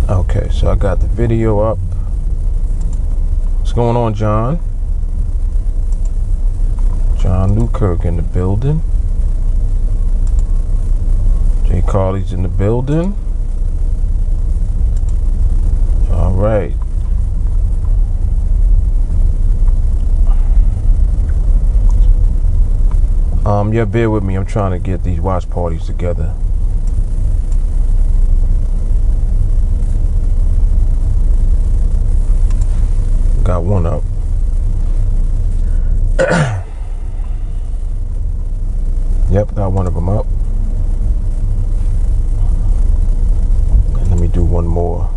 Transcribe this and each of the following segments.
Okay, so I got the video up. What's going on, John? John Newkirk in the building. Jay Carley's in the building. All right. Yeah, bear with me. I'm trying to get these watch parties together. Got one up. Yep, got one of them up. And let me do one more.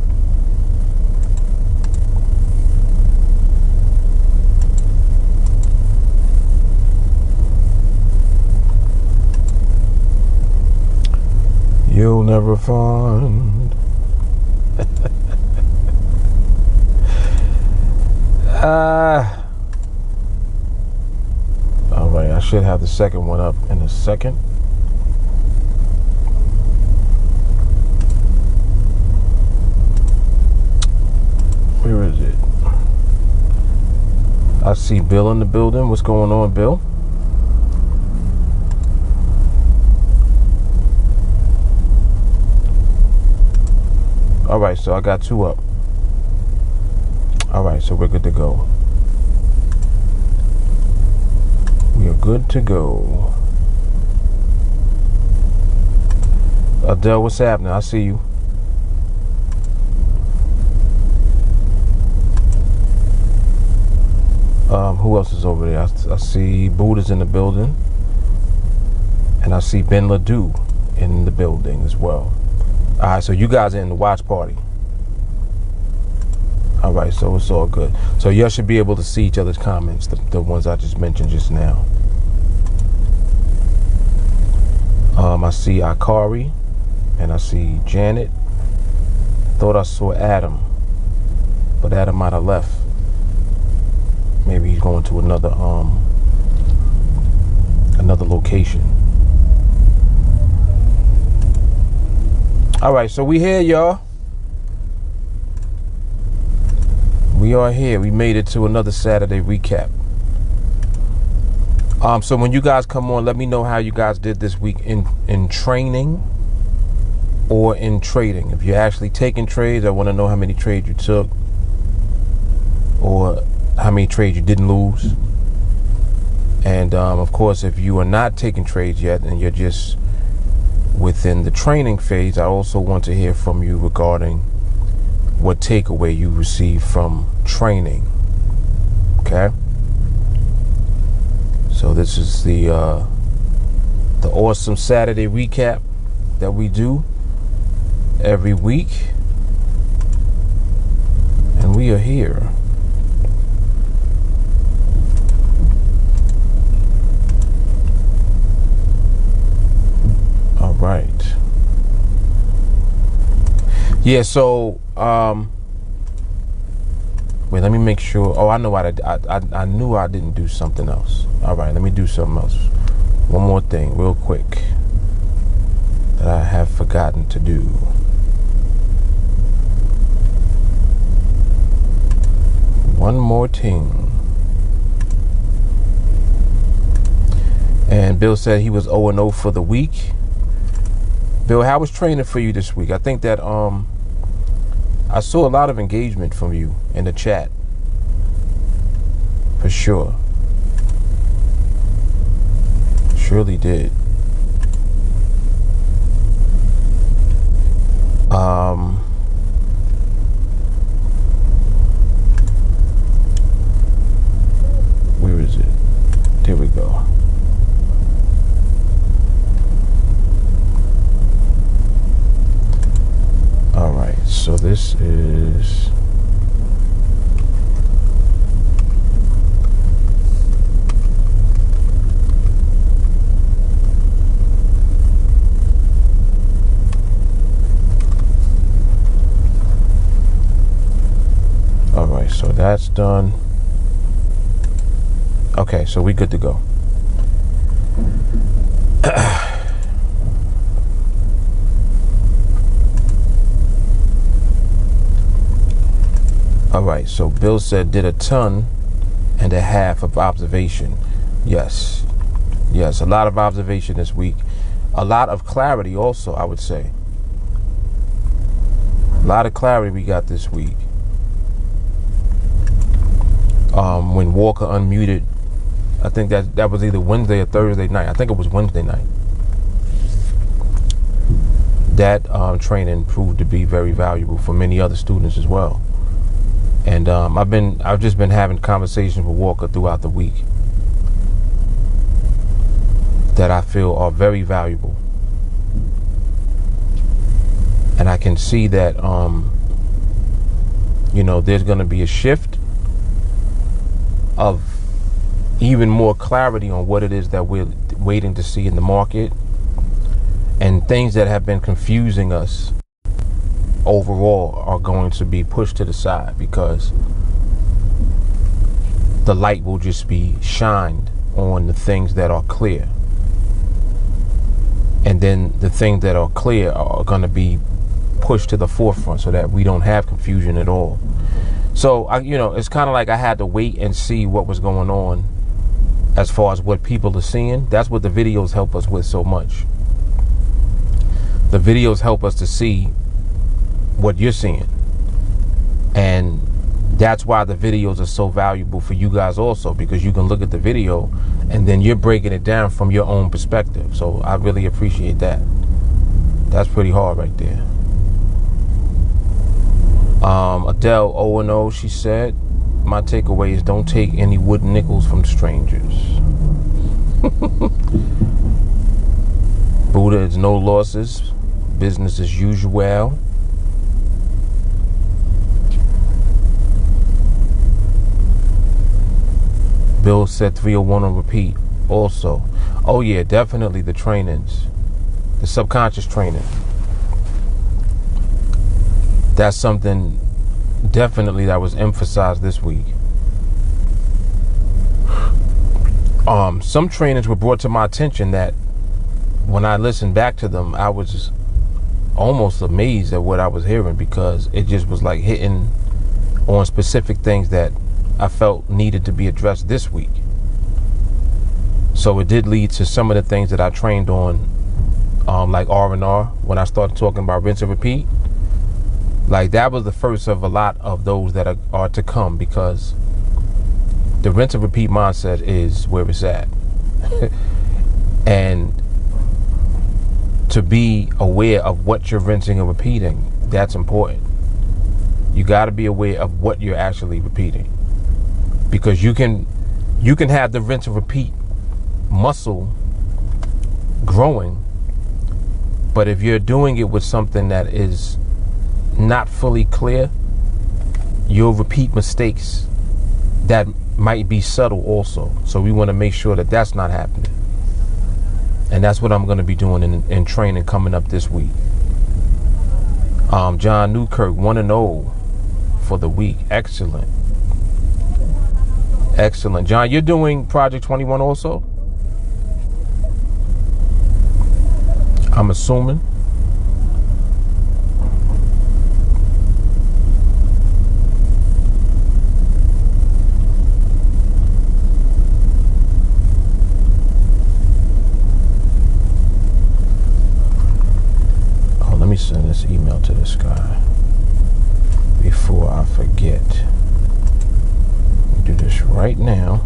You'll never find. All right, I should have the second one up in a second. Where is it? I see Bill in the building. What's going on, Bill? All right, so I got two up. All right, so we're good to go. We are good to go. Adele, what's happening? I see you. Who else is over there? I see Buddha's in the building. And I see Ben Ledoux in the building as well. All right, so you guys are in the watch party. All right, so it's all good. So y'all should be able to see each other's comments, the ones I just mentioned just now. I see Akari, and I see Janet. Thought I saw Adam, but Adam might have left. Maybe he's going to another location. All right, so we here, y'all. We are here. We made it to another Saturday recap. So when you guys come on, let me know how you guys did this week in training or in trading. If you're actually taking trades, I want to know how many trades you took or how many trades you didn't lose. And of course, if you are not taking trades yet and you're just within the training phase, I also want to hear from you regarding what takeaway you received from training. Okay? So this is the awesome Saturday recap that we do every week. And we are here. All right. Yeah, so wait, let me make sure. Oh, I know what I knew I didn't do something else. All right, let me do something else. One more thing real quick that I have forgotten to do. One more thing. And Bill said he was 0-0 for the week. Bill, how was training for you this week? I think that I saw a lot of engagement from you in the chat. For sure. Surely did. Where is it? There we go. All right, so this is all right, so that's done. Okay, so we good to go. All right, so Bill said did a ton and a half of observation. Yes, a lot of observation this week. A lot of clarity also, I would say. A lot of clarity we got this week. When Walker unmuted, I think that was either Wednesday or Thursday night. I think it was Wednesday night. That training proved to be very valuable for many other students as well. And I've just been having conversations with Walker throughout the week that I feel are very valuable. And I can see that there's going to be a shift of even more clarity on what it is that we're waiting to see in the market, and things that have been confusing us overall are going to be pushed to the side, because the light will just be shined on the things that are clear, and then the things that are clear are going to be pushed to the forefront so that we don't have confusion at all. So it's kind of like I had to wait and see what was going on as far as what people are seeing. That's what the videos help us with so much. The videos help us to see what you're seeing. And that's why the videos are so valuable for you guys also, because you can look at the video and then you're breaking it down from your own perspective. So I really appreciate that. That's pretty hard right there. Adele O&O, she said, my takeaway is don't take any wooden nickels from strangers. Buddha is no losses. Business as usual. Bill said 301 on repeat also. Oh yeah, definitely the trainings. The subconscious training. That's something definitely that was emphasized this week. Some trainings were brought to my attention that when I listened back to them, I was almost amazed at what I was hearing, because it just was like hitting on specific things that I felt needed to be addressed this week. So it did lead to some of the things that I trained on, like R&R, when I started talking about rinse and repeat. Like that was the first of a lot of those that are to come, because the rinse and repeat mindset is where it's at. And to be aware of what you're rinsing and repeating, that's important. You got to be aware of what you're actually repeating, because you can have the rinse and repeat muscle growing, but if you're doing it with something that is not fully clear, you'll repeat mistakes that might be subtle also. So we want to make sure that that's not happening. And that's what I'm going to be doing in training coming up this week. John Newkirk, 1-0 for the week. Excellent. Excellent. John, you're doing Project 21 also? I'm assuming. Let me send this email to this guy before I forget. Do this right now.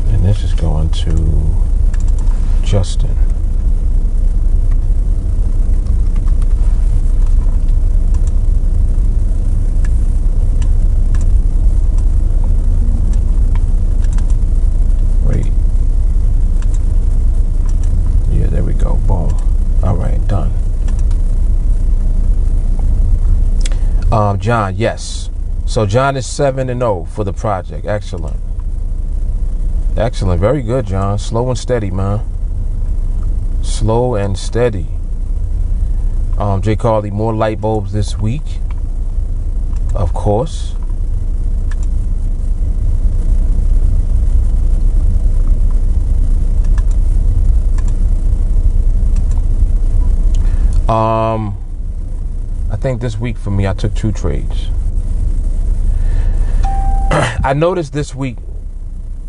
And this is going to Justin. John, yes. So John is 7-0 for the project. Excellent. Excellent. Very good, John. Slow and steady, man. Slow and steady. J. Carly, more light bulbs this week. Of course. I think this week for me, I took 2 trades. I noticed this week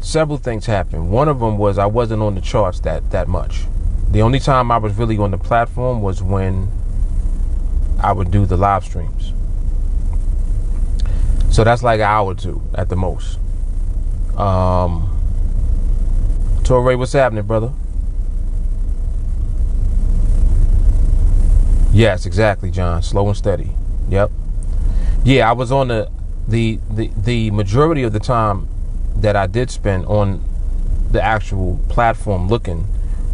several things happened. One of them was I wasn't on the charts that much. The only time I was really on the platform was when I would do the live streams. So that's like an hour or 2 at the most. Torre, what's happening, brother? Yes, exactly, John. Slow and steady. Yep. Yeah, I was on the majority of the time that I did spend on the actual platform looking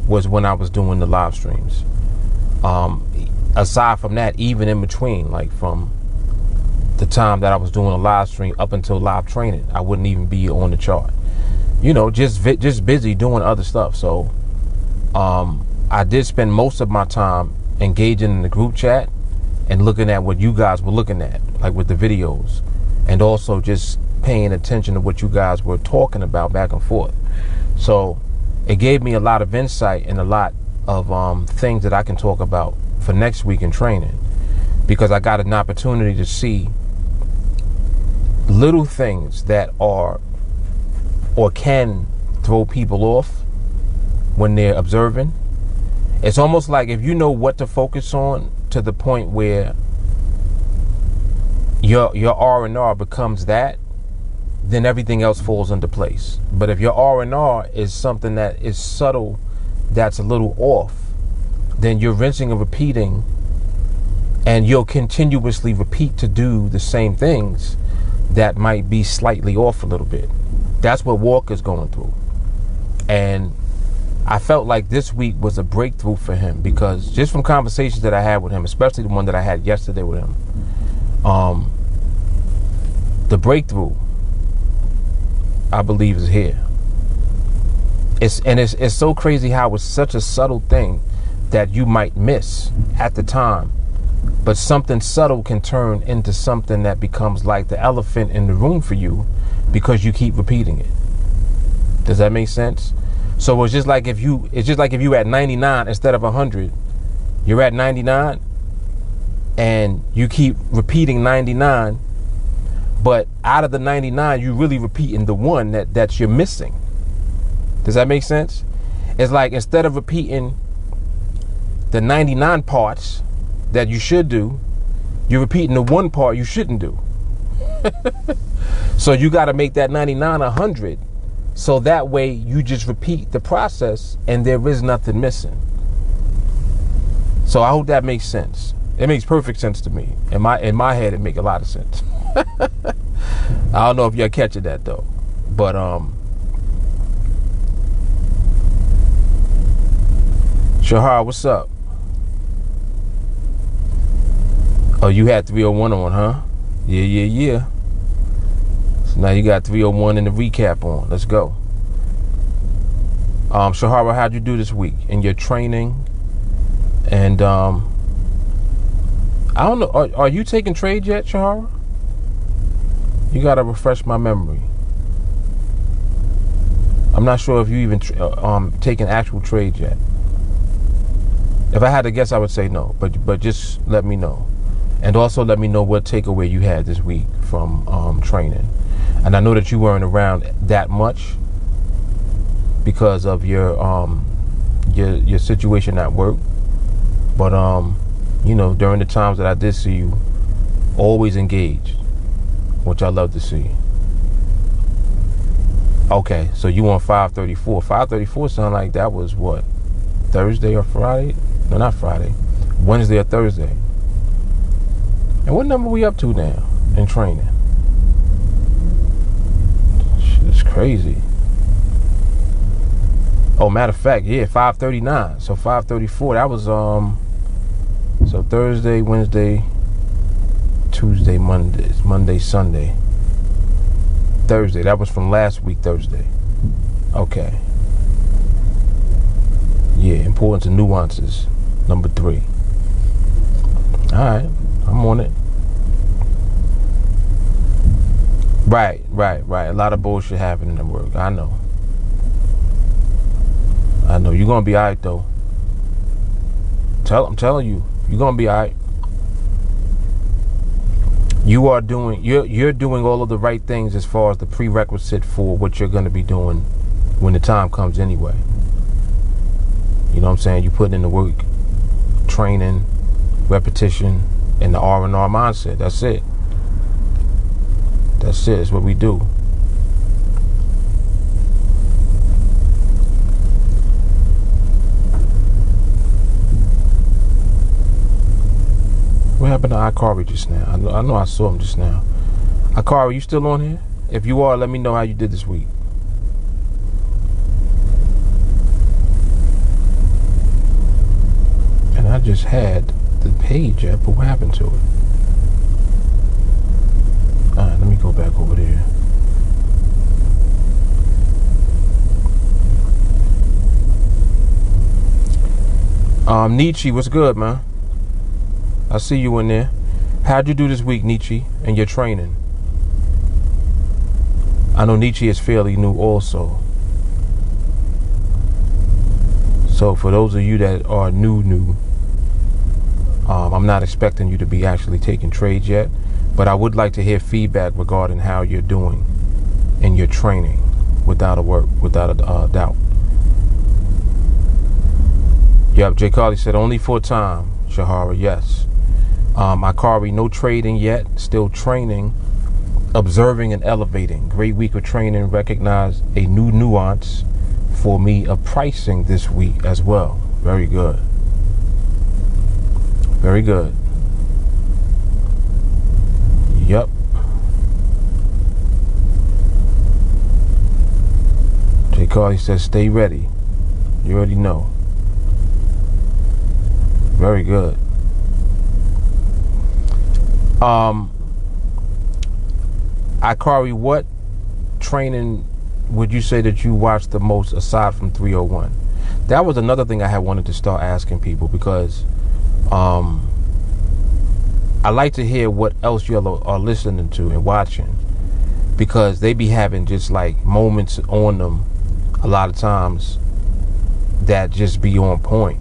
was when I was doing the live streams. Aside from that, even in between, like from the time that I was doing a live stream up until live training, I wouldn't even be on the chart. You know, just busy doing other stuff. So I did spend most of my time engaging in the group chat and looking at what you guys were looking at, like with the videos, and also just paying attention to what you guys were talking about back and forth. So it gave me a lot of insight and a lot of things that I can talk about for next week in training, because I got an opportunity to see little things that are or can throw people off when they're observing. It's almost like if you know what to focus on to the point where your R&R becomes that, then everything else falls into place. But if your R&R is something that is subtle, that's a little off, then you're rinsing and repeating, and you'll continuously repeat to do the same things that might be slightly off a little bit. That's what Walker's going through. And I felt like this week was a breakthrough for him, because just from conversations that I had with him, especially the one that I had yesterday with him, the breakthrough, I believe, is here. It's so crazy how it's such a subtle thing that you might miss at the time, but something subtle can turn into something that becomes like the elephant in the room for you because you keep repeating it. Does that make sense? So it's just like if you at 99 instead of 100, you're at 99 and you keep repeating 99, but out of the 99, you really repeating the one that you're missing. Does that make sense? It's like instead of repeating the 99 parts that you should do, you're repeating the one part you shouldn't do. So you got to make that 99 100. So that way you just repeat the process and there is nothing missing. So I hope that makes sense. It makes perfect sense to me. In my head, it makes a lot of sense. I don't know if y'all catching that though. But Shahar, what's up? Oh, you had 301 on, huh? Yeah. So now you got 301 in the recap on. Let's go. Shahara, how'd you do this week in your training? And I don't know. Are you taking trades yet, Shahara? You gotta refresh my memory. I'm not sure if you even taking actual trades yet. If I had to guess, I would say no. But just let me know. And also let me know what takeaway you had this week from training. And I know that you weren't around that much because of your situation at work. But you know, during the times that I did see you, always engaged, which I love to see. Okay, so you on 534. 534 sound like that was what? Thursday or Friday? No, not Friday. Wednesday or Thursday. And what number we up to now in training? Shit, it's crazy. Oh, matter of fact, yeah, 539. So 534. That was so Thursday, Wednesday, Tuesday, Monday, Sunday, Thursday. That was from last week, Thursday. Okay. Yeah, importance of nuances. Number 3. All right, I'm on it. Right. A lot of bullshit happening at work. I know. You're gonna be all right though. I'm telling you, you're gonna be all right. you're doing all of the right things as far as the prerequisite for what you're going to be doing when the time comes anyway. You know what I'm saying? You put in the work, training, repetition, and the R&R mindset. That's it. That's it. It's what we do. What happened to Ikari just now? I know I saw him just now. Ikari, you still on here? If you are, let me know how you did this week. And I just had the page up, but what happened to it? Alright, let me go back over there. Nietzsche, what's good, man? I see you in there. How'd you do this week, Nietzsche, and your training? I know Nietzsche is fairly new also. So for those of you that are new, I'm not expecting you to be actually taking trades yet, but I would like to hear feedback regarding how you're doing in your training, without a doubt. Yep, Jay Carly said only for a time. Shahara, yes. Ikari, no trading yet, still training, observing and elevating. Great week of training, recognize a new nuance for me of pricing this week as well. Very good. Very good. Yep. Jay Carly says stay ready. You already know. Very good. Ikari, what training would you say that you watched the most aside from 301? That was another thing I had wanted to start asking people, because I like to hear what else you are listening to and watching, because they be having just like moments on them a lot of times that just be on point.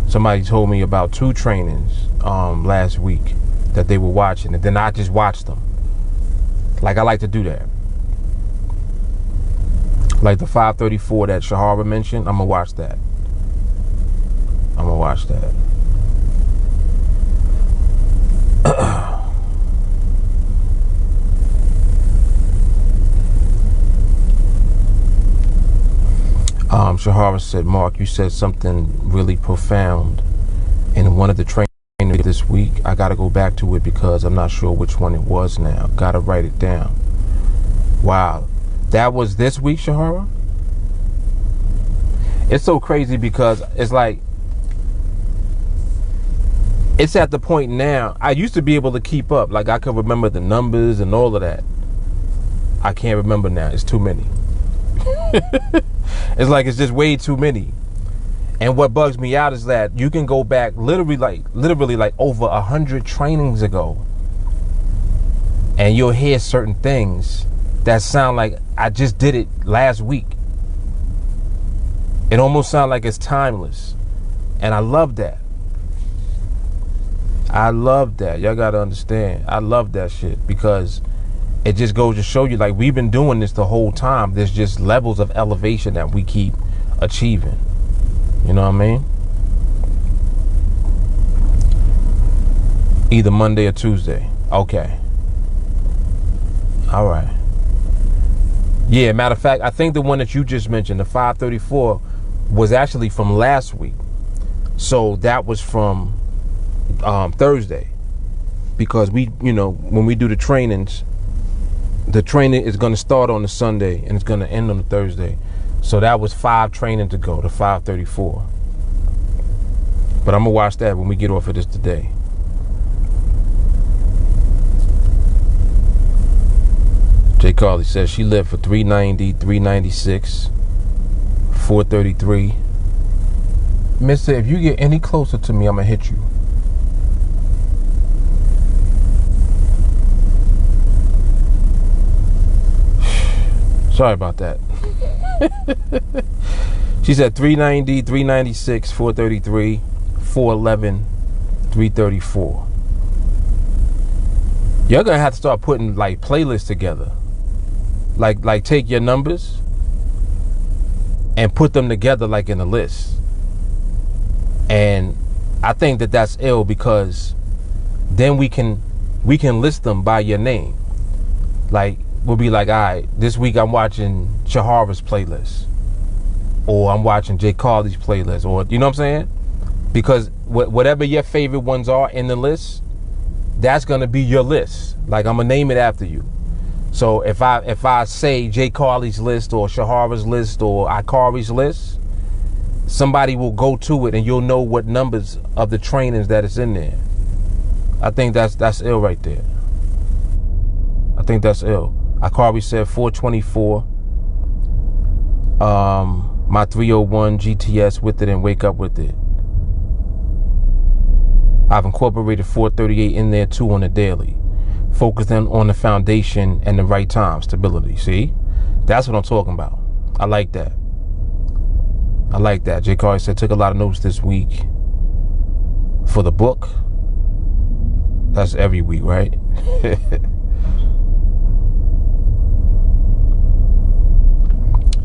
Somebody told me about 2 trainings last week that they were watching, and then I just watched them. Like, I like to do that. Like the 534 that Shahara mentioned, I'm gonna watch that. I'm gonna watch that. Shahara said, Mark, you said something really profound in one of the trainings this week. I got to go back to it because I'm not sure which one it was now. Got to write it down. Wow. That was this week, Shahara? It's so crazy because it's like, it's at the point now, I used to be able to keep up. Like, I could remember the numbers and all of that. I can't remember now. It's too many. It's like, it's just way too many. And what bugs me out is that you can go back literally like over 100 trainings ago, and you'll hear certain things that sound like I just did it last week. It almost sounds like it's timeless. And I love that. I love that. Y'all gotta understand. I love that shit, because it just goes to show you, like, we've been doing this the whole time. There's just levels of elevation that we keep achieving. You know what I mean? Either Monday or Tuesday. Okay. All right. Yeah, matter of fact, I think the one that you just mentioned, the 534, was actually from last week. So that was from Thursday. Because we, you know, when we do the trainings, the training is going to start on the Sunday and it's going to end on the Thursday. So that was 5 trainings ago, the 534. But I'm going to watch that when we get off of this today. Jay Carly says she lived for 390, 396, 433. Mister, if you get any closer to me, I'm going to hit you. Sorry about that. She said 390, 396, 433, 411, 334. You're gonna have to start putting like playlists together. Like take your numbers and put them together like in a list. And I think that that's ill, because then we can list them by your name. Like we'll be like, all right, this week I'm watching Shahara's playlist, or I'm watching Jay Carly's playlist, or you know what I'm saying? Because whatever your favorite ones are in the list, that's gonna be your list. Like I'm gonna name it after you. So if I say Jay Carly's list or Shahara's list or Ikari's list, somebody will go to it and you'll know what numbers of the trainings that is in there. I think that's ill right there. I think that's ill. Ikari said 424. My 301 GTS with it and wake up with it. I've incorporated 438 in there too on the daily. Focusing on the foundation and the right time, stability. See? That's what I'm talking about. I like that. I like that. Jay Carly said, took a lot of notes this week for the book. That's every week, right?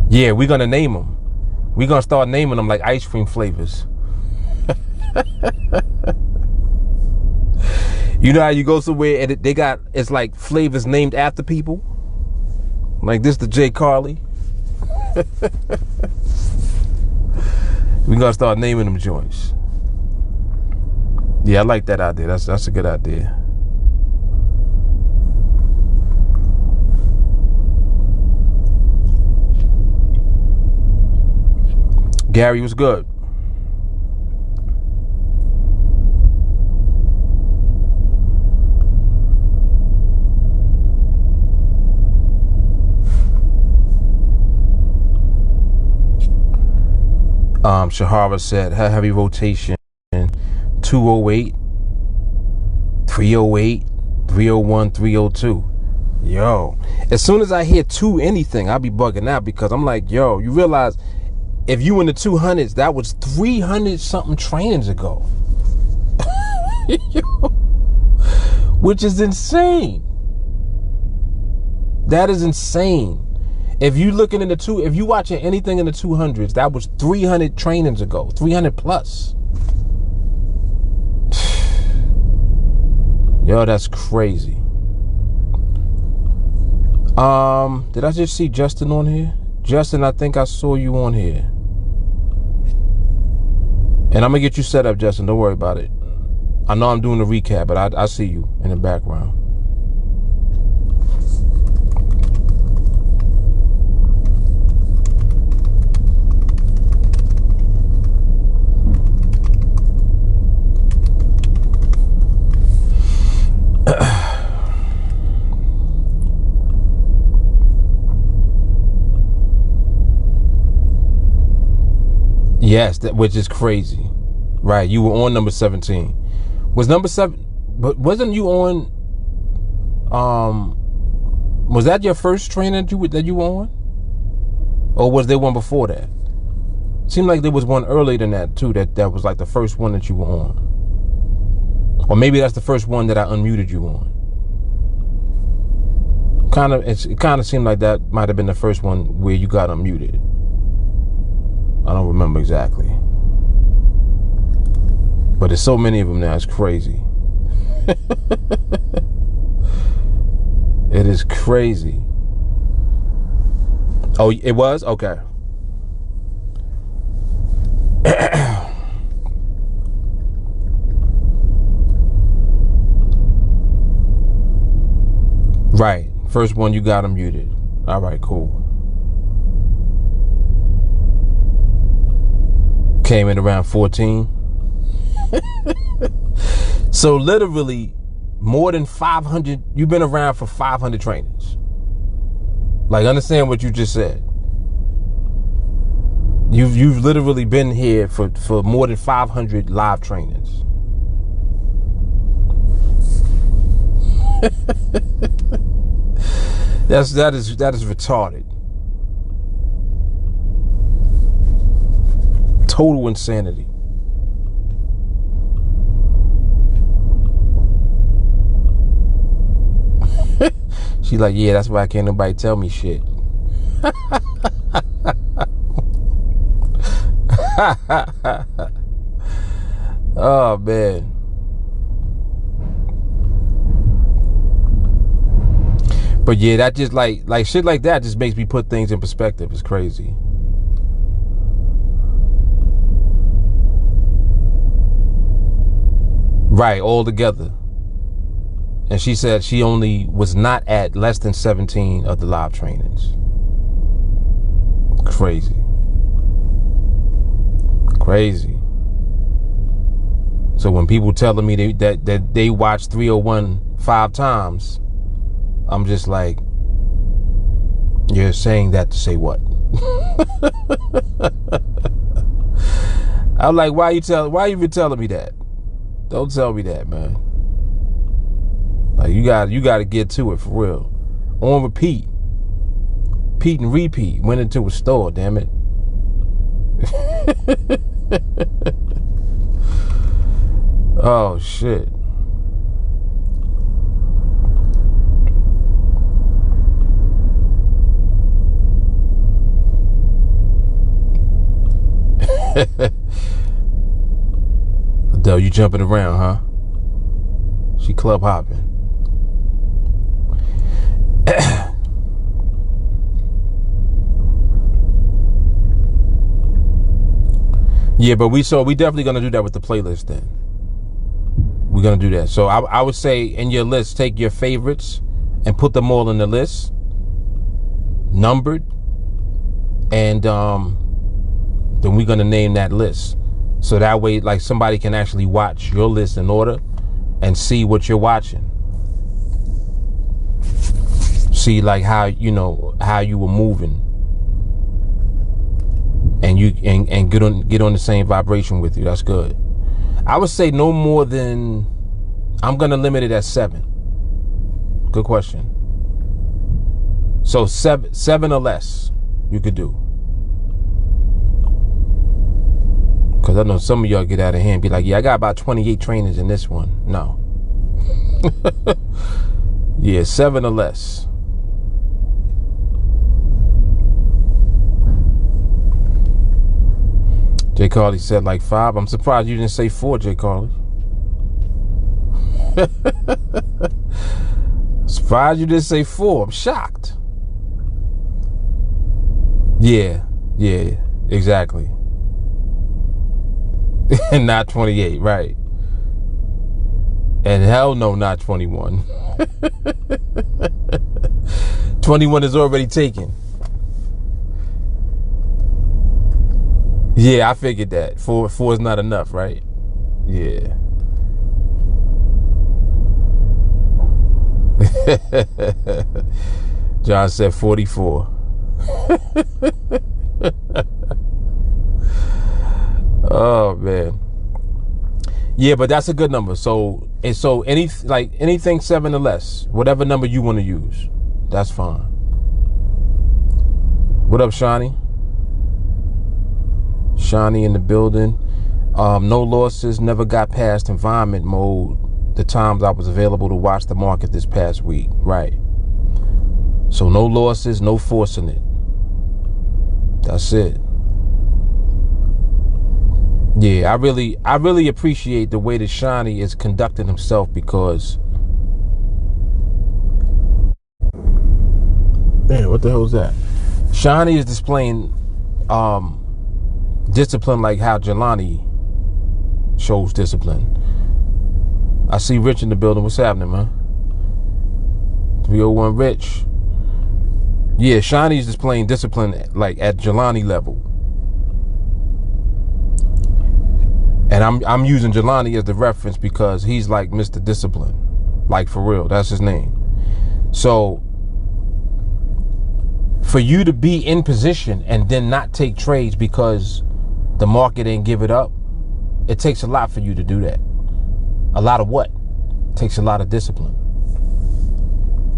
Yeah, we're going to name them. We're going to start naming them like ice cream flavors. You know how you go somewhere and it's like flavors named after people? Like this, the Jay Carly. We're going to start naming them joints. Yeah, I like that idea. That's a good idea. Gary was good. Shahara said heavy rotation 208, 308, 301, 302. Yo, as soon as I hear two anything, I'll be bugging out, because I'm like, yo, you realize if you in the 200s, that was 300 something trainings ago. Which is insane. That is insane. If you looking in if you watching anything in the 200s, that was 300 trainings ago, 300 plus. Yo, that's crazy. Did I just see Justin on here? Justin, I think I saw you on here. And I'm gonna get you set up, Justin. Don't worry about it. I know I'm doing the recap, but I see you in the background. Yes, which is crazy. Right, you were on number 17. Was number 7, but wasn't you on, was that your first trainer that you were on? Or was there one before that? Seemed like there was one earlier than that too, that was like the first one that you were on. Or maybe that's the first one that I unmuted you on. It kind of seemed like that might have been the first one where you got unmuted. I don't remember exactly. But there's so many of them now, it's crazy. It is crazy. Oh, it was? Okay. Right. First one, you got them muted. All right, cool. Came in around 14. So literally more than 500, you've been around for 500 trainings. Like, understand what you just said. You've literally been here for more than 500 live trainings. That is retarded. Total insanity. She's like, yeah, that's why can't nobody tell me shit. Oh man. But yeah, that just like shit like that just makes me put things in perspective. It's crazy. Right, all together. And she said she only was not at less than 17 of the live trainings. Crazy. Crazy. So when people telling me that they watched 301 5 times, I'm just like, you're saying that to say what? I'm like, why you even telling me that? Don't tell me that, man. Like you got to get to it for real. On repeat. Repeat and repeat. Went into a store, damn it. Oh shit. Adele, you jumping around, huh? She club hopping. Yeah, but we definitely gonna do that with the playlist then. We're gonna do that. So I would say in your list, take your favorites and put them all in the list, numbered, and then we're gonna name that list. So that way, like, somebody can actually watch your list in order and see what you're watching. See, like, how you were moving, and you and get on the same vibration with you. That's good. I would say no more than, I'm gonna limit it at 7. Good question. So 7 or less you could do. Because I know some of y'all get out of hand and be like, yeah, I got about 28 trainers in this one. No. Yeah, 7 or less. J. Carly said like 5. I'm surprised you didn't say 4, J. Carly. Surprised you didn't say 4. I'm shocked. Yeah, exactly. And not 28, right. And hell no, not 21. 21 is already taken. Yeah, I figured that. 4 is not enough, right? Yeah. John said 44. Oh man. Yeah, but that's a good number. So anything 7 or less, whatever number you want to use, that's fine. What up, Shawnee? Shawnee in the building. No losses, never got past environment mode the times I was available to watch the market this past week. Right. So no losses, no forcing it. That's it. Yeah, I really appreciate the way that Shawnee is conducting himself, because man, what the hell is that? Shawnee is displaying discipline like how Jelani shows discipline. I see Rich in the building. What's happening, man? 301 Rich. Yeah, Shawnee's displaying discipline like at Jelani level. And I'm using Jelani as the reference because he's like Mr. Discipline. Like, for real, that's his name. So for you to be in position and then not take trades because the market ain't give it up, it takes a lot for you to do that. A lot of what? It takes a lot of discipline.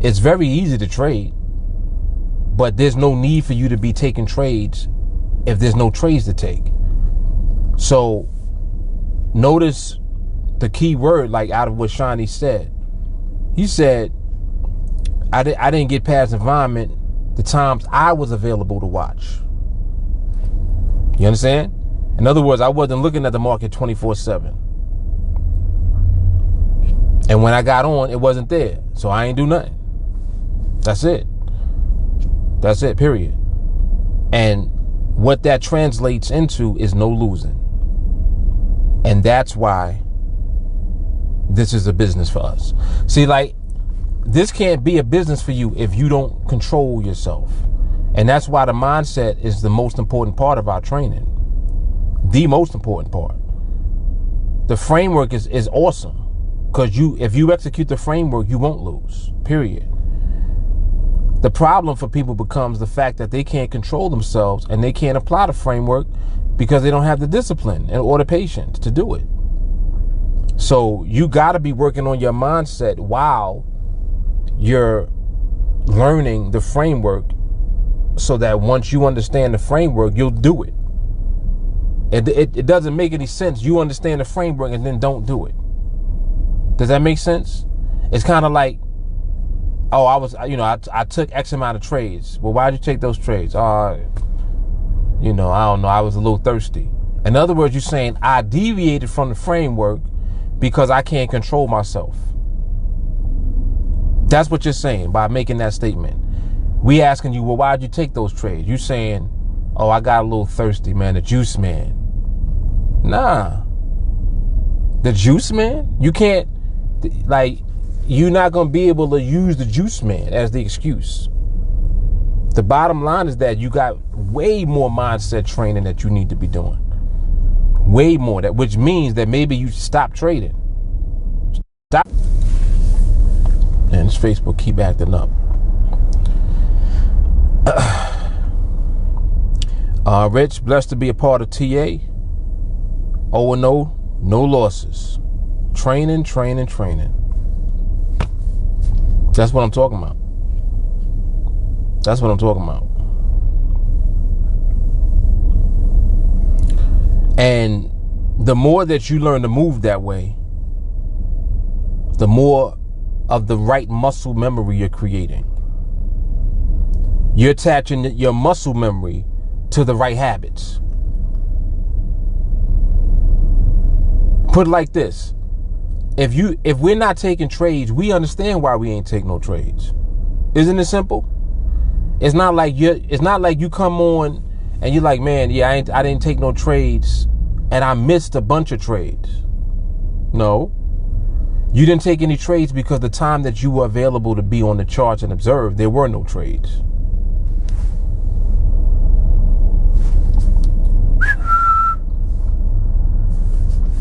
It's very easy to trade, but there's no need for you to be taking trades if there's no trades to take. So notice the key word, like, out of what Shawnee said. He said, I didn't get past environment the times I was available to watch. You understand? In other words, I wasn't looking at the market 24/7. And when I got on, it wasn't there. So I ain't do nothing. That's it. That's it, period. And what that translates into is no losing. And that's why this is a business for us. See, like, this can't be a business for you if you don't control yourself. And that's why the mindset is the most important part of our training. The most important part. The framework is awesome. Because if you execute the framework, you won't lose. Period. The problem for people becomes the fact that they can't control themselves and they can't apply the framework because they don't have the discipline or the patience to do it. So you got to be working on your mindset while you're learning the framework, so that once you understand the framework, you'll do it. It doesn't make any sense. You understand the framework and then don't do it. Does that make sense? It's kind of like, oh, I took X amount of trades. Well, why'd you take those trades? I don't know. I was a little thirsty. In other words, you're saying I deviated from the framework because I can't control myself. That's what you're saying by making that statement. We asking you, well, why'd you take those trades? You saying, oh, I got a little thirsty, man. The juice man. Nah. The juice man? You can't, like, you're not going to be able to use the juice man as the excuse. The bottom line is that you got way more mindset training that you need to be doing. Way more, which means that maybe you stop trading. Stop. And this Facebook keep acting up. Rich, blessed to be a part of TA. 0-0, no losses. Training. That's what I'm talking about. And the more that you learn to move that way, the more of the right muscle memory you're creating. You're attaching your muscle memory to the right habits. Put it like this. If we're not taking trades, we understand why we ain't take no trades. Isn't it simple? It's not like you come on and you're like, man, yeah, I didn't take no trades and I missed a bunch of trades. No. You didn't take any trades because the time that you were available to be on the charts and observe, there were no trades.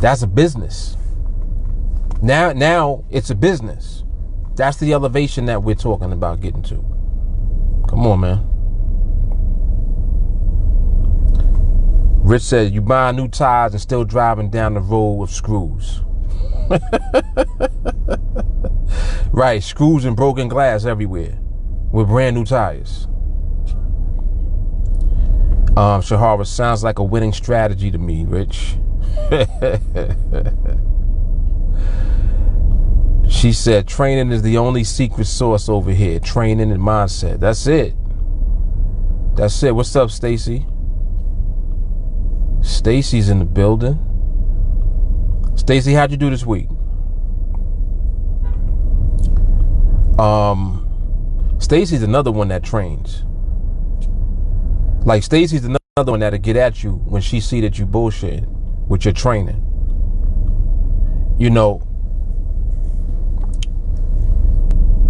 That's a business. Now it's a business. That's the elevation that we're talking about getting to. Come on, man. Rich said, you buying new tires and still driving down the road with screws. Right, screws and broken glass everywhere with brand new tires. Shahara, sounds like a winning strategy to me, Rich. She said, training is the only secret sauce over here. Training and mindset. That's it. What's up, Stacy? Stacy's in the building. Stacy, how'd you do this week? Stacy's another one that trains. Like, Stacy's another one that'll get at you when she see that you bullshit with your training. You know,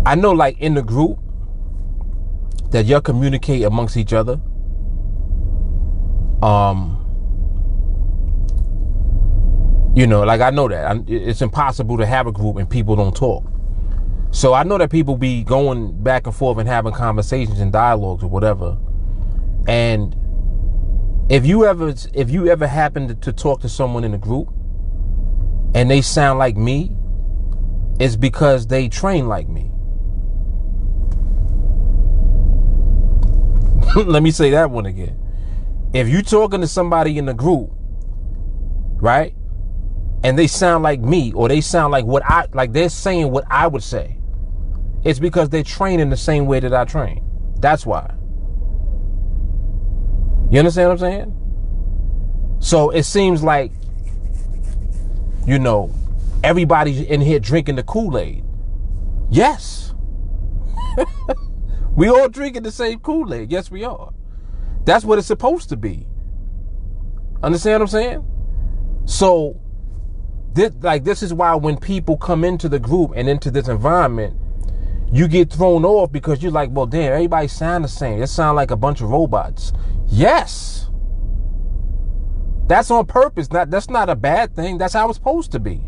I know, like, in the group that y'all communicate amongst each other. You know, like, I know that it's impossible to have a group and people don't talk. So I know that people be going back and forth and having conversations and dialogues or whatever. And if you ever happen to talk to someone in a group and they sound like me, it's because they train like me. Let me say that one again. If you talking to somebody in the group, right, and they sound like me, or they sound like they're saying what I would say, It's because they train in the same way that I train. That's why. You understand what I'm saying? So it seems like, you know, everybody's in here drinking the Kool-Aid. Yes. We all drinking the same Kool-Aid. Yes, we are. That's what it's supposed to be. Understand what I'm saying? So, this is why when people come into the group and into this environment, you get thrown off because you're like, well, damn, everybody sound the same. It sound like a bunch of robots. Yes. That's on purpose. That's not a bad thing. That's how it's supposed to be.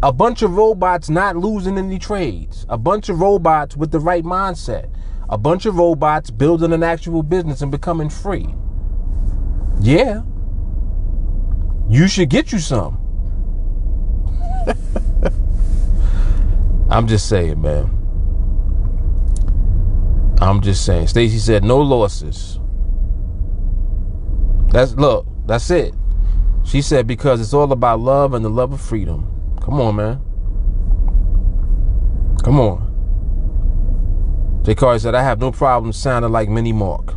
A bunch of robots not losing any trades. A bunch of robots with the right mindset. A bunch of robots building an actual business and becoming free. Yeah. You should get you some. I'm just saying, man. I'm just saying. Stacy said no losses. That's it. She said because it's all about love and the love of freedom. Come on, man. Come on. J. Carter said I have no problem sounding like Mini Mark.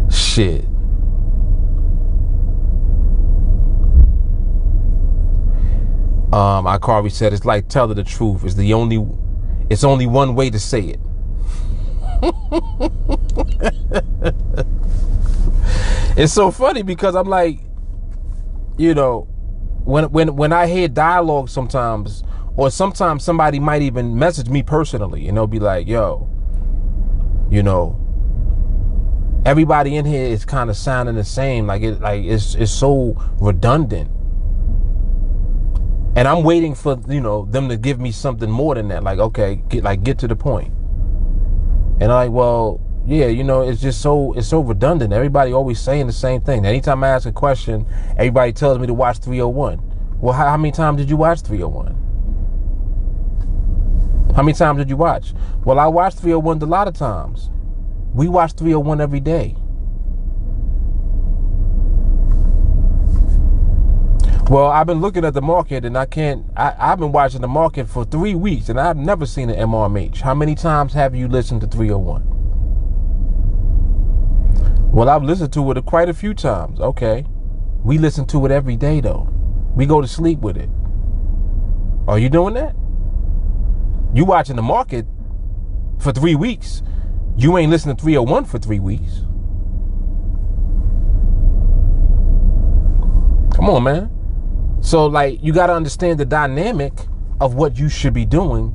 Shit. Akari said it's like tell her the truth. It's only one way to say it. It's so funny because I'm like, you know, when I hear dialogue sometimes, or sometimes somebody might even message me personally and they'll be like, yo, you know, everybody in here is kind of sounding the same. It's so redundant. And I'm waiting for, you know, them to give me something more than that. Like, okay, get to the point. And I'm like, well, yeah, you know, it's so redundant. Everybody always saying the same thing. Anytime I ask a question, everybody tells me to watch 301. Well, how many times did you watch 301? How many times did you watch? Well, I watched 301 a lot of times. We watch 301 every day. Well, I've been looking at the market and I've been watching the market for 3 weeks and I've never seen an MRMH. How many times have you listened to 301? Well, I've listened to it quite a few times. Okay. We listen to it every day though. We go to sleep with it. Are you doing that? You watching the market for 3 weeks. You ain't listening to 301 for 3 weeks. Come on, man. So, like, you got to understand the dynamic of what you should be doing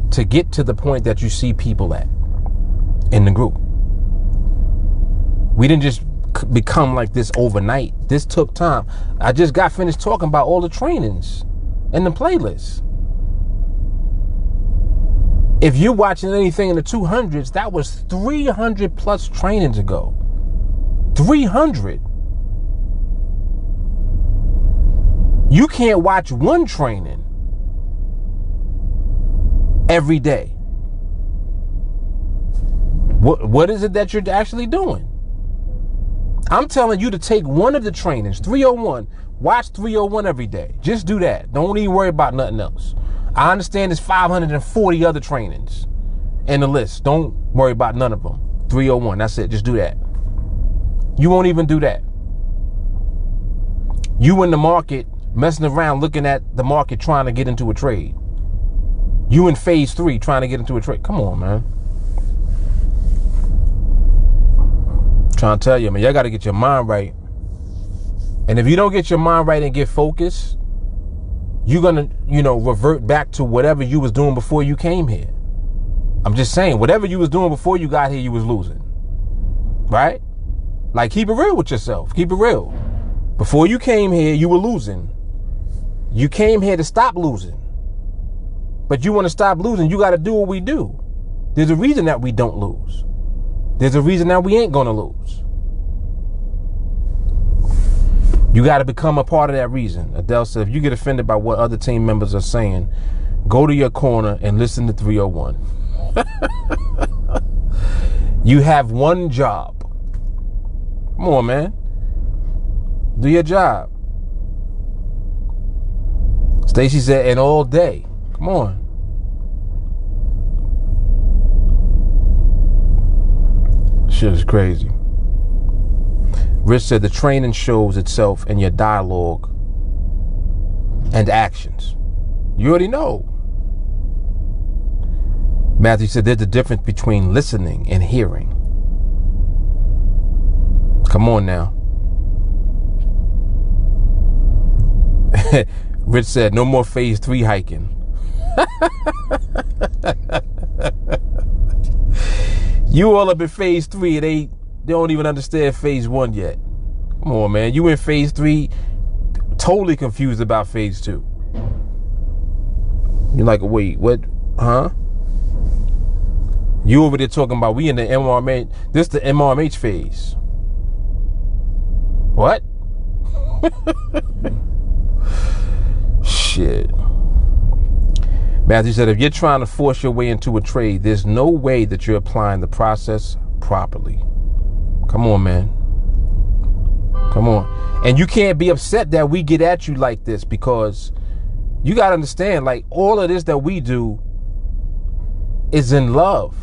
to get to the point that you see people at in the group. We didn't just become like this overnight. This took time. I just got finished talking about all the trainings and the playlists. If you're watching anything in the 200s, that was 300 plus trainings ago. 300. You can't watch one training every day. What is it that you're actually doing? I'm telling you to take one of the trainings, 301, watch 301 every day. Just do that. Don't even worry about nothing else. I understand there's 540 other trainings in the list. Don't worry about none of them. 301, that's it. Just do that. You won't even do that. You in the market messing around looking at the market trying to get into a trade. You in phase 3 trying to get into a trade. Come on, man. Trying to tell you, man, y'all got to get your mind right. And if you don't get your mind right and get focused, you're going to, you know, revert back to whatever you was doing before you came here. I'm just saying, whatever you was doing before you got here, you was losing. Right? Like, keep it real with yourself. Keep it real. Before you came here, you were losing. You came here to stop losing. But you want to stop losing, you got to do what we do. There's a reason that we don't lose. There's a reason that we ain't going to lose. You got to become a part of that reason. Adele said, if you get offended by what other team members are saying, go to your corner and listen to 301. You have one job. Come on, man. Do your job. Stacy said, and all day. Come on. Shit is crazy. Rich said the training shows itself in your dialogue and actions. You already know. Matthew said there's a difference between listening and hearing. Come on now. Rich said no more phase 3 hiking. You all up in phase 3 and they don't even understand phase 1 yet. Come on, man. You in phase 3 totally confused about phase 2. You're like, wait, what? Huh? You over there talking about we in the MRMH. This is the MRMH phase. What? Shit. Matthew said, if you're trying to force your way into a trade, there's no way that you're applying the process properly. Come on, man. Come on. And you can't be upset that we get at you like this, because you got to understand, like, all of this that we do is in love.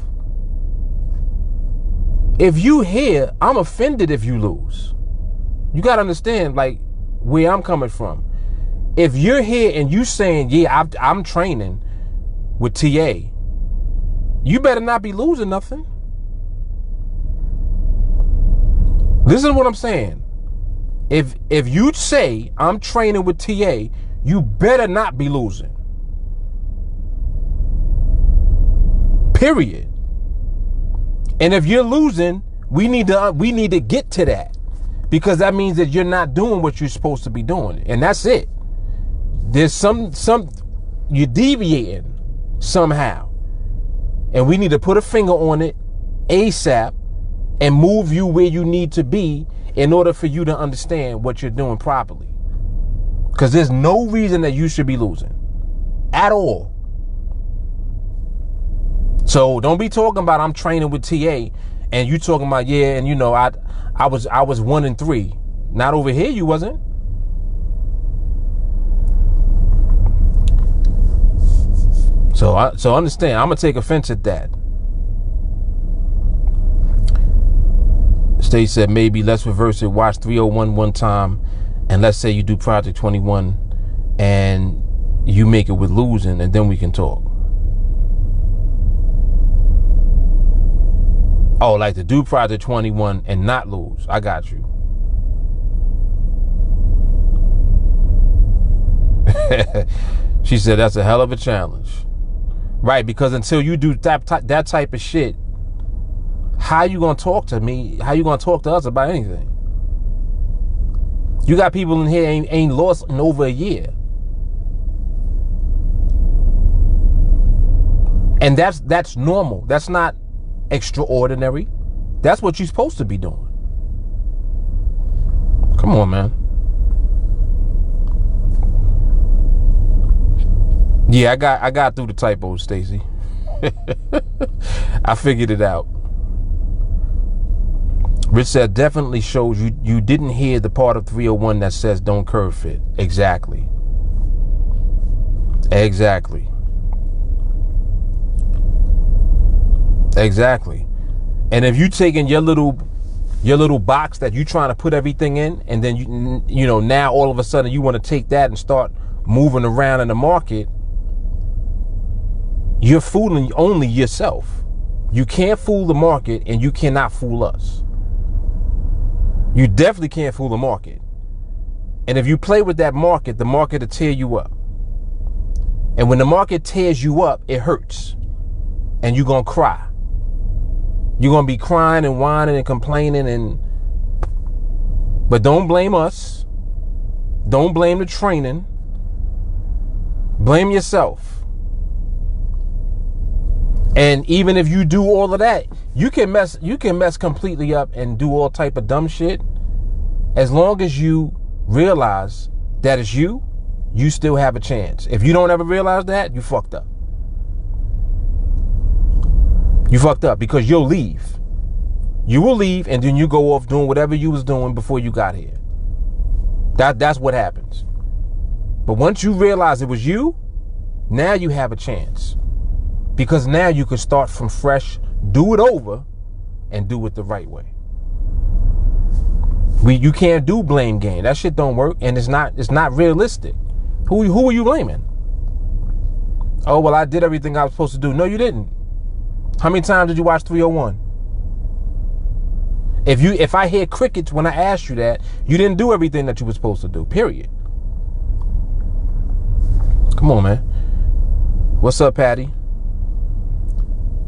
If you hear, I'm offended if you lose. You got to understand, like, where I'm coming from. If you're here and you saying, yeah, I'm training with TA, you better not be losing nothing. Listen to what I'm saying. If you say I'm training with TA, you better not be losing. Period. And if you're losing, we need to get to that, because that means that you're not doing what you're supposed to be doing, and that's it. There's some you're deviating somehow, and we need to put a finger on it ASAP and move you where you need to be in order for you to understand what you're doing properly. Because there's no reason that you should be losing at all. So don't be talking about I'm training with TA and you talking about, yeah, and you know, I was 1-3. Not over here you wasn't. So understand, I'm gonna take offense at that. Stacey said maybe let's reverse it. Watch 301 one time, and let's say you do Project 21 and you make it with losing, and then we can talk. Oh, like to do Project 21 and not lose. I got you. She said that's a hell of a challenge. Right, because until you do that type of shit, how you gonna talk to me? How you gonna talk to us about anything? You got people in here ain't lost in over a year. And that's normal. That's not extraordinary. That's what you're supposed to be doing. Come on, man. Yeah, I got through the typos, Stacy. I figured it out. Rich said definitely shows you didn't hear the part of 301 that says don't curve fit. Exactly. Exactly. Exactly. And if you taking your little box that you trying to put everything in, and then you know now all of a sudden you want to take that and start moving around in the market, you're fooling only yourself. You can't fool the market, and you cannot fool us. You definitely can't fool the market. And if you play with that market, the market will tear you up. And when the market tears you up, it hurts. And you're going to cry. You're going to be crying and whining and complaining. But don't blame us. Don't blame the training. Blame yourself. And even if you do all of that, you can mess completely up and do all type of dumb shit. As long as you realize that it's you still have a chance. If you don't ever realize that, you fucked up. You fucked up, because you'll leave. You will leave, and then you go off doing whatever you was doing before you got here. That's what happens. But once you realize it was you, now you have a chance. Because now you can start from fresh, do it over, and do it the right way. You can't do blame game. That shit don't work, and it's not realistic. Who are you blaming? Oh, well, I did everything I was supposed to do. No, you didn't. How many times did you watch 301? If I hear crickets when I asked you that, you didn't do everything that you were supposed to do, period. Come on, man. What's up, Patty?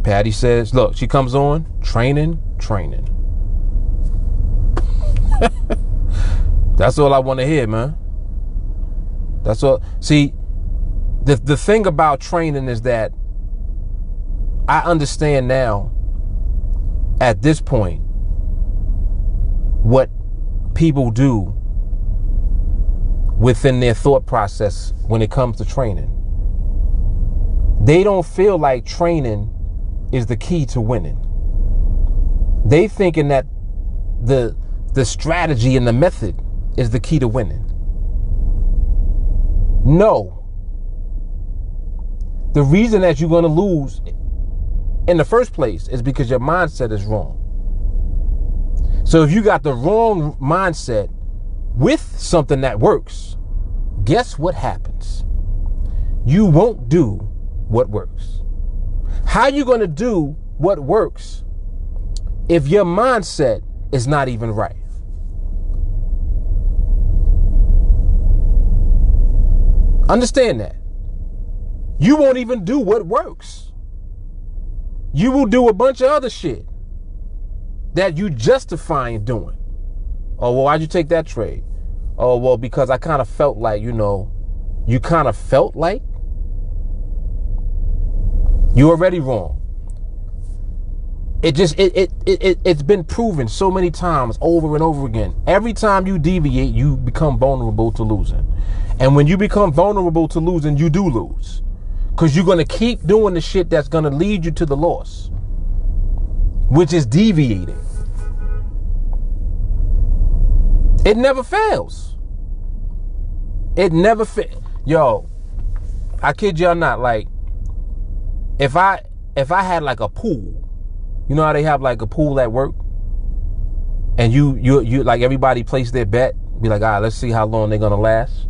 Patty says, look, she comes on, training. That's all I want to hear, man. That's all. See, the thing about training is that I understand now, at this point, what people do within their thought process when it comes to training. They don't feel like training is the key to winning. They thinking that the strategy and the method is the key to winning. No. The reason that you're going to lose in the first place is because your mindset is wrong. So if you got the wrong mindset with something that works, guess what happens? You won't do what works. How are you going to do what works if your mindset is not even right? Understand that. You won't even do what works. You will do a bunch of other shit that you justifying doing. Oh, well, why'd you take that trade? Oh, well, because I kind of felt like, you kind of felt like. You're already wrong. It's been proven so many times over and over again. Every time you deviate, you become vulnerable to losing. And when you become vulnerable to losing, you do lose. Because you're going to keep doing the shit that's going to lead you to the loss, which is deviating. It never fails. It never fails. Yo, I kid y'all not. Like, if I had like a pool, you know how they have like a pool at work, and you like everybody place their bet, be like, all right, let's see how long they're gonna last.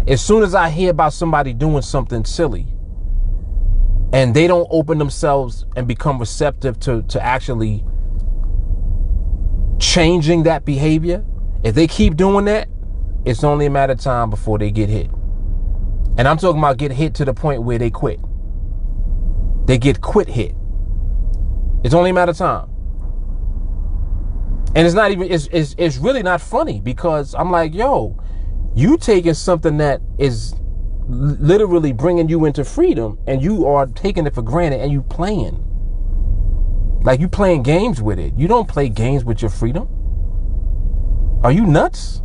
As soon as I hear about somebody doing something silly, and they don't open themselves and become receptive to actually changing that behavior, if they keep doing that, it's only a matter of time before they get hit. And I'm talking about get hit to the point where they quit. They get quit hit. It's only a matter of time. And it's not even, it's really not funny, because I'm like, yo, you taking something that is literally bringing you into freedom, and you are taking it for granted, and you playing. Like, you playing games with it. You don't play games with your freedom. Are you nuts?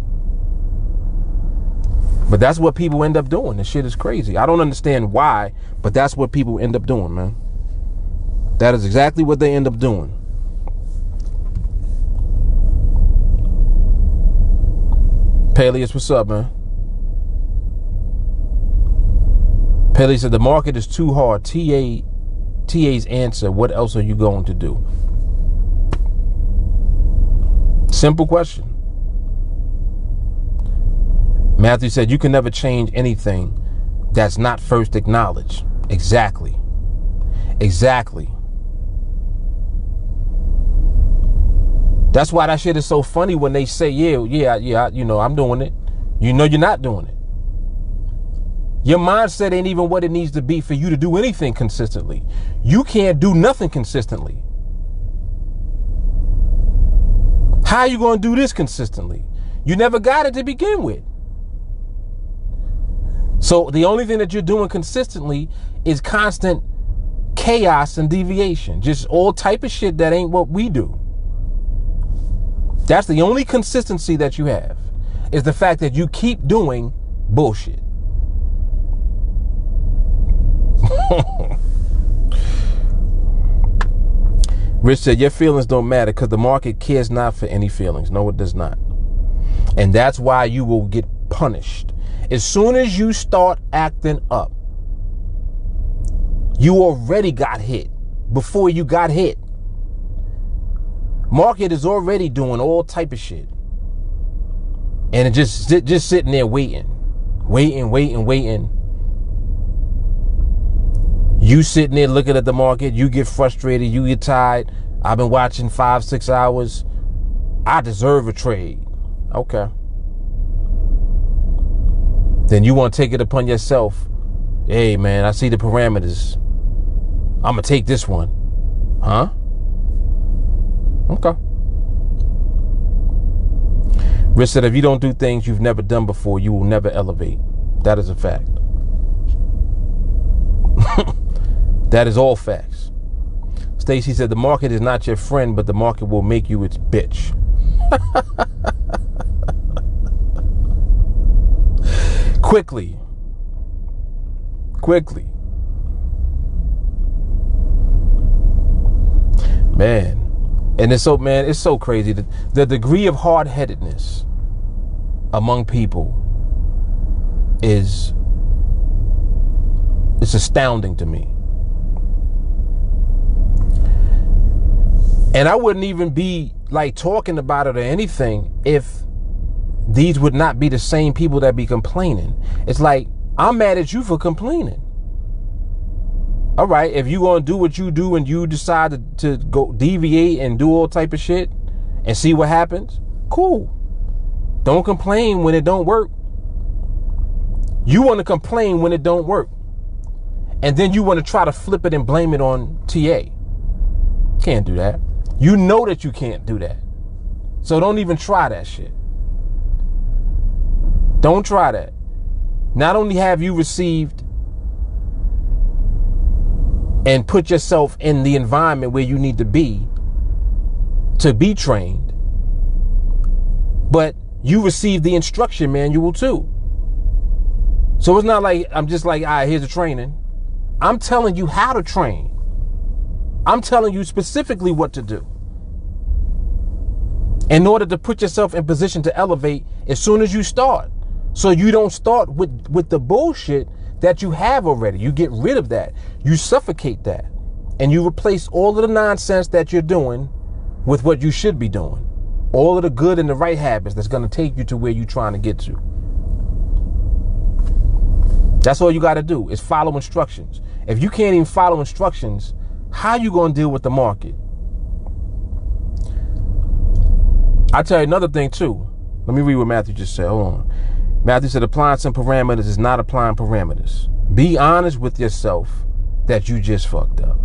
But that's what people end up doing. This shit is crazy. I don't understand why, but that's what people end up doing, man. That is exactly what they end up doing. Peleus, what's up, man? Peleus said the market is too hard. TA's answer, what else are you going to do? Simple question. Matthew said you can never change anything that's not first acknowledged. Exactly. That's why that shit is so funny when they say, yeah, I'm doing it. You know you're not doing it. Your mindset ain't even what it needs to be for you to do anything consistently. You can't do nothing consistently. How are you going to do this consistently? You never got it to begin with. So the only thing that you're doing consistently is constant chaos and deviation. Just all type of shit that ain't what we do. That's the only consistency that you have, is the fact that you keep doing bullshit. Rich said, your feelings don't matter because the market cares not for any feelings. No, it does not. And that's why you will get punished. As soon as you start acting up, you already got hit before you got hit. Market is already doing all type of shit. And it just sitting there waiting. You sitting there looking at the market, you get frustrated, you get tired. I've been watching 5-6 hours. I deserve a trade. Okay. Then you want to take it upon yourself. Hey man, I see the parameters. I'm going to take this one. Huh? Okay. Rich said, if you don't do things you've never done before, you will never elevate. That is a fact. That is all facts. Stacy said, the market is not your friend, but the market will make you its bitch. Quickly. Man. And it's so crazy. The degree of hard-headedness among people it's astounding to me. And I wouldn't even be like talking about it or anything if these would not be the same people that be complaining. It's like, I'm mad at you for complaining. All right, if you gonna do what you do and you decide to go deviate and do all type of shit and see what happens, cool. Don't complain when it don't work. You want to complain when it don't work. And then you want to try to flip it and blame it on TA. Can't do that. You know that you can't do that. So don't even try that shit. Don't try that. Not only have you received and put yourself in the environment where you need to be trained, but you received the instruction manual too. So it's not like I'm just like, all right, here's the training. I'm telling you how to train. I'm telling you specifically what to do in order to put yourself in position to elevate as soon as you start. So you don't start with the bullshit that you have already. You get rid of that. You suffocate that. And you replace all of the nonsense that you're doing with what you should be doing. All of the good and the right habits that's going to take you to where you're trying to get to. That's all you got to do is follow instructions. If you can't even follow instructions, how are you going to deal with the market? I'll tell you another thing too. Let me read what Matthew just said. Hold on. Matthew said, applying some parameters is not applying parameters. Be honest with yourself that you just fucked up.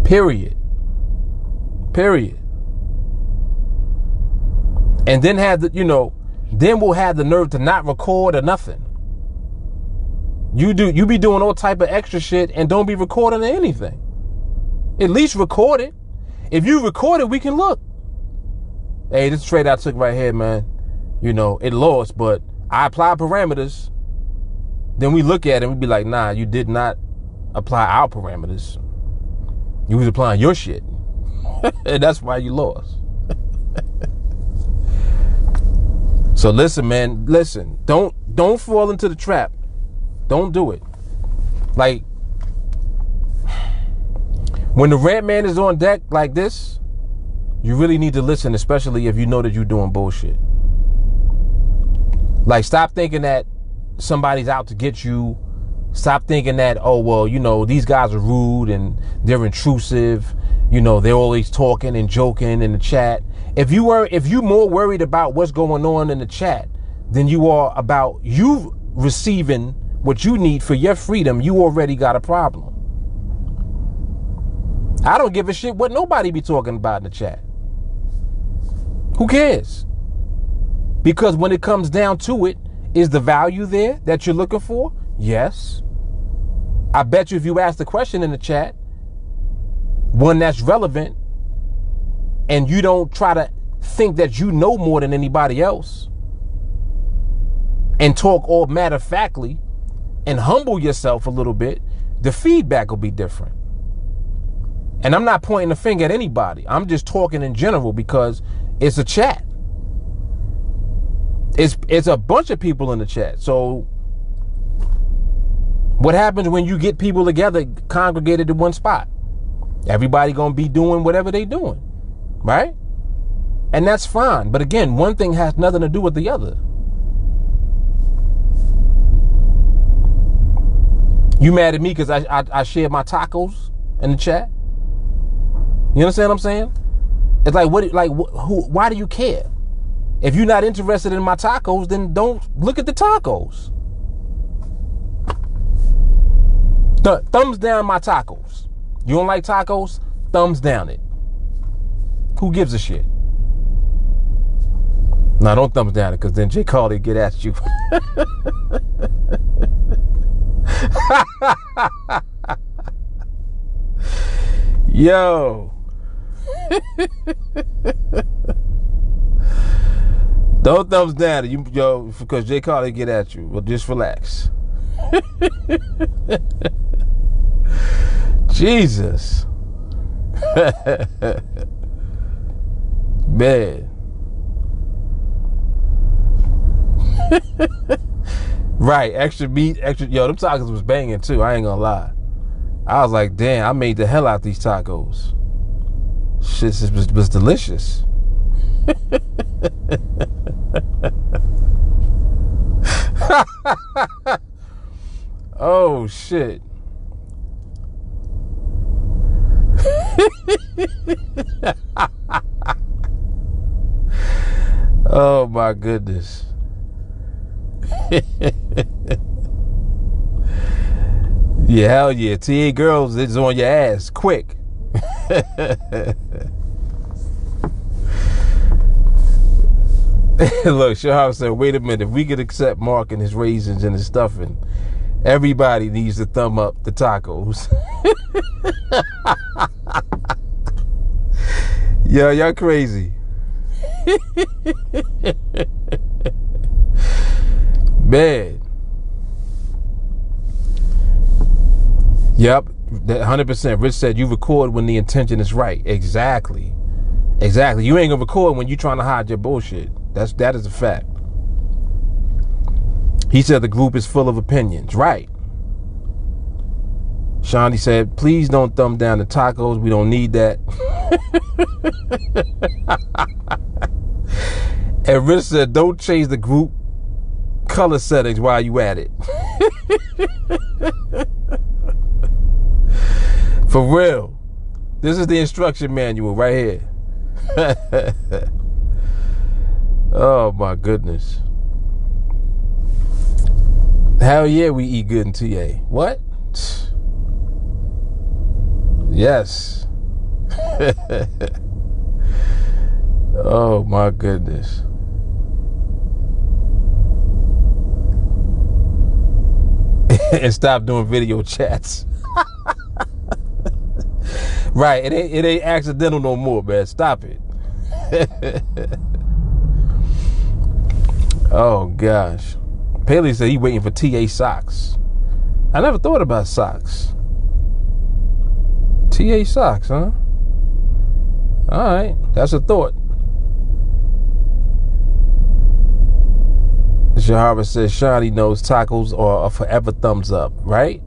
Period. And then then we'll have the nerve to not record or nothing. You be doing all type of extra shit and don't be recording anything. At least record it. If you record it, we can look. Hey, this trade I took right here, man, it lost, but I applied parameters. Then we look at it and we be like, nah, you did not apply our parameters. You was applying your shit. And that's why you lost. So listen, man, listen. Don't fall into the trap. Don't do it. Like, when the rant man is on deck like this, you really need to listen, especially if you know that you're doing bullshit. Like, stop thinking that somebody's out to get you. Stop thinking that, oh, well, these guys are rude and they're intrusive. They're always talking and joking in the chat. If you're more worried about what's going on in the chat than you are about you receiving what you need for your freedom, you already got a problem. I don't give a shit what nobody be talking about in the chat. Who cares? Because when it comes down to it, is the value there that you're looking for? Yes. I bet you if you ask the question in the chat, one that's relevant, and you don't try to think that you know more than anybody else, and talk all matter-of-factly, and humble yourself a little bit, the feedback will be different. And I'm not pointing a finger at anybody. I'm just talking in general because it's a chat. It's a bunch of people in the chat. So what happens when you get people together, congregated in one spot? Everybody gonna be doing whatever they doing, right? And that's fine. But again, one thing has nothing to do with the other. You mad at me because I shared my tacos in the chat? You understand what I'm saying? It's like, why do you care? If you're not interested in my tacos, then don't look at the tacos. Thumbs down my tacos. You don't like tacos? Thumbs down it. Who gives a shit? Nah, don't thumbs down it, because then Jay Carly get at you. Yo. Don't thumbs down it, yo, because Jay Carly get at you. Well, just relax. Jesus. Man. Right, extra meat, extra. Yo, them tacos was banging too. I ain't gonna lie. I was like, damn, I made the hell out these tacos. Shit was delicious. Oh shit. Oh my goodness. Yeah, hell yeah. TA girls is on your ass quick. Look, Shahab said, wait a minute, if we could accept Mark and his raisins and his stuffing, everybody needs to thumb up the tacos. Yo, y'all crazy. Man. Yep, that 100%. Rich said you record when the intention is right. Exactly. You ain't gonna record when you trying to hide your bullshit. That is a fact. He said the group is full of opinions. Right. Shani said, please don't thumb down the tacos. We don't need that. And Rich said, don't change the group color settings while you at it. For real. This is the instruction manual right here. Oh my goodness. Hell yeah, we eat good in TA. What? Yes. Oh my goodness. And stop doing video chats. Right, it ain't accidental no more, man. Stop it. Oh gosh. Paley said he waiting for TA socks. I never thought about socks. TA socks, huh? Alright, that's a thought. Shahara says Shani knows tacos are a forever thumbs up, right?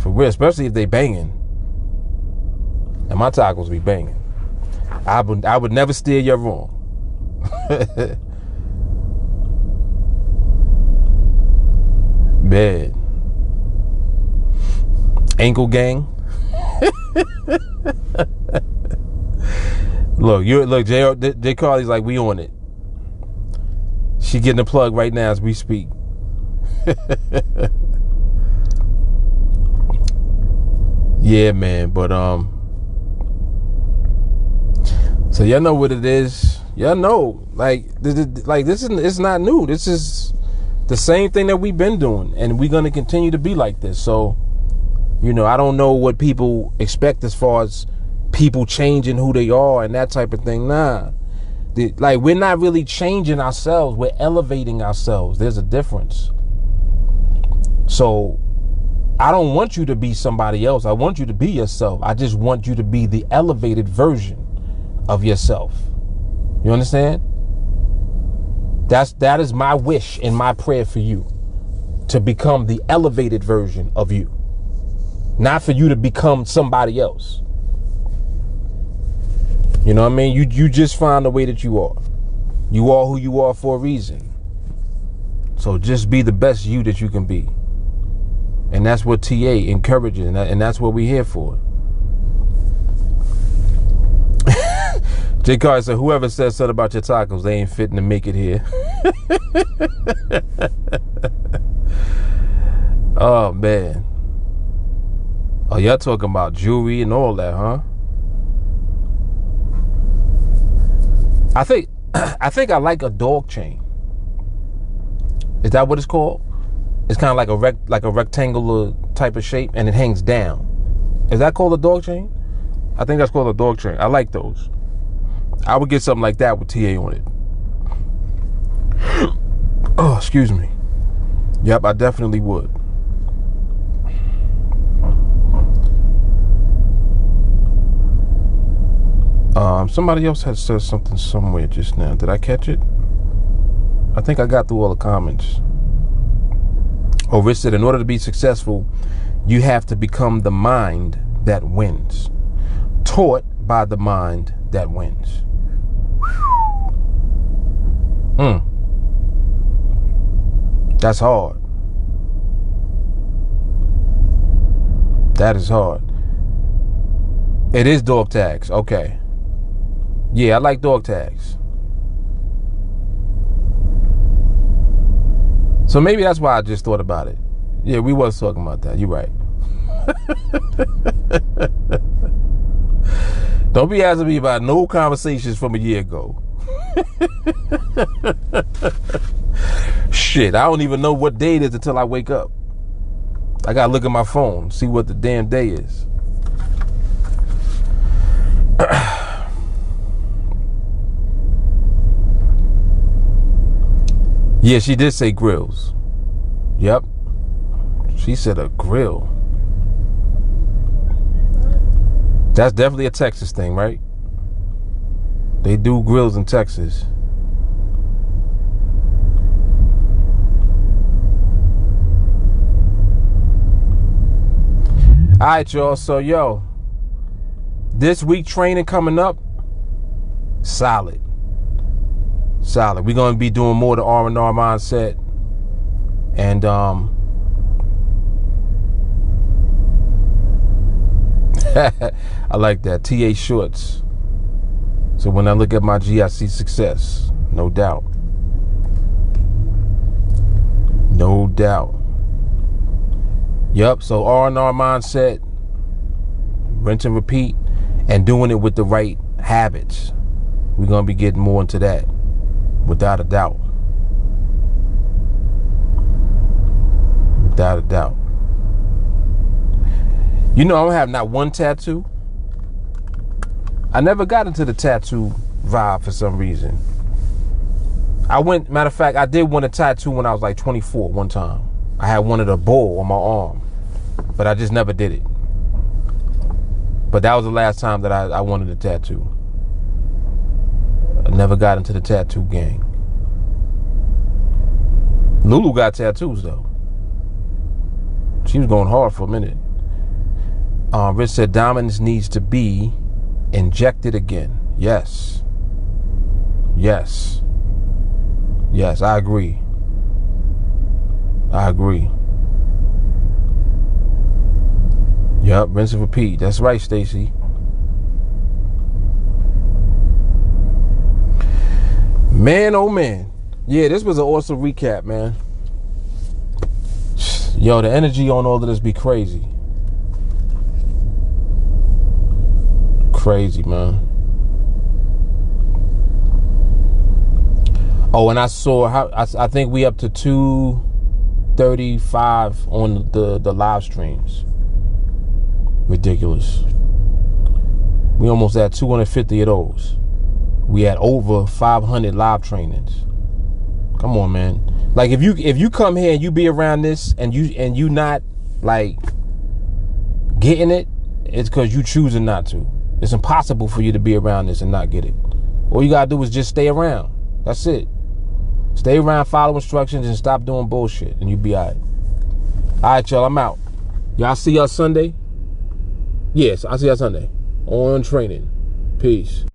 For real, especially if they banging. And my tacos be banging. I would never steer you wrong. Man. Ankle gang. Look, J. Carly's like, we on it. She getting the plug right now as we speak. Yeah, man, but so y'all know what it is. Y'all know, this is, it's not new. This is the same thing that we've been doing, and we're gonna continue to be like this. So, you know, I don't know what people expect as far as people changing who they are and that type of thing. Nah, we're not really changing ourselves. We're elevating ourselves. There's a difference. So I don't want you to be somebody else. I want you to be yourself. I just want you to be the elevated version of yourself. You understand? That is my wish and my prayer for you, to become the elevated version of you, not for you to become somebody else. You know what I mean? You just find the way that you are. You are who you are for a reason. So just be the best you that you can be. And that's what TA encourages, and that's what we're here for. J. Carter said, whoever says something about your tacos, they ain't fitting to make it here. Oh, man. Oh, y'all talking about jewelry and all that, huh? I think I like a dog chain. Is that what it's called? It's kind of like a rectangular type of shape, and it hangs down. Is that called a dog chain? I think that's called a dog chain. I like those. I would get something like that with TA on it. Oh, excuse me. Yep, I definitely would. Somebody else had said something somewhere just now. Did I catch it? I think I got through all the comments. Oh, Rich said, in order to be successful, you have to become the mind that wins. Taught by the mind that wins. That's hard. That is hard. It is dog tags. Okay. Yeah, I like dog tags. So maybe that's why I just thought about it. Yeah, we was talking about that. You're right. Don't be asking me about no conversations from a year ago. Shit, I don't even know what day it is until I wake up. I gotta look at my phone, see what the damn day is. Yeah, she did say grills. Yep. She said a grill. That's definitely a Texas thing, right? They do grills in Texas. All right, y'all. So, yo, this week training coming up, solid. Solid. We're going to be doing more of the R&R mindset. And, I like that. TA shorts. So when I look at my G, I see success. No doubt. No doubt. Yep. So R&R mindset, rinse and repeat, and doing it with the right habits. We're going to be getting more into that, without a doubt. Without a doubt. You know, I don't have not one tattoo. I never got into the tattoo vibe for some reason. Matter of fact, I did want a tattoo when I was like 24 one time. I had one of the bull on my arm, but I just never did it. But that was the last time that I wanted a tattoo. I never got into the tattoo gang. Lulu got tattoos though. She was going hard for a minute. Rich said dominance needs to be injected again. Yes. Yes. Yes, I agree. I agree. Yep, rinse and repeat. That's right, Stacy. Man, oh man. Yeah, this was an awesome recap, man. Yo, the energy on all of this be crazy. Crazy, man. Oh, and I saw how I think we up to 235 on the live streams. Ridiculous. We almost at 250 of those. We had over 500 live trainings. Come on, man. Like if you come here and you be around this and you not like getting it, it's because you choosing not to. It's impossible for you to be around this and not get it. All you gotta do is just stay around. That's it. Stay around, follow instructions, and stop doing bullshit, and you'll be all right. All right, y'all, I'm out. Y'all see y'all Sunday? Yes, I'll see y'all Sunday on training. Peace.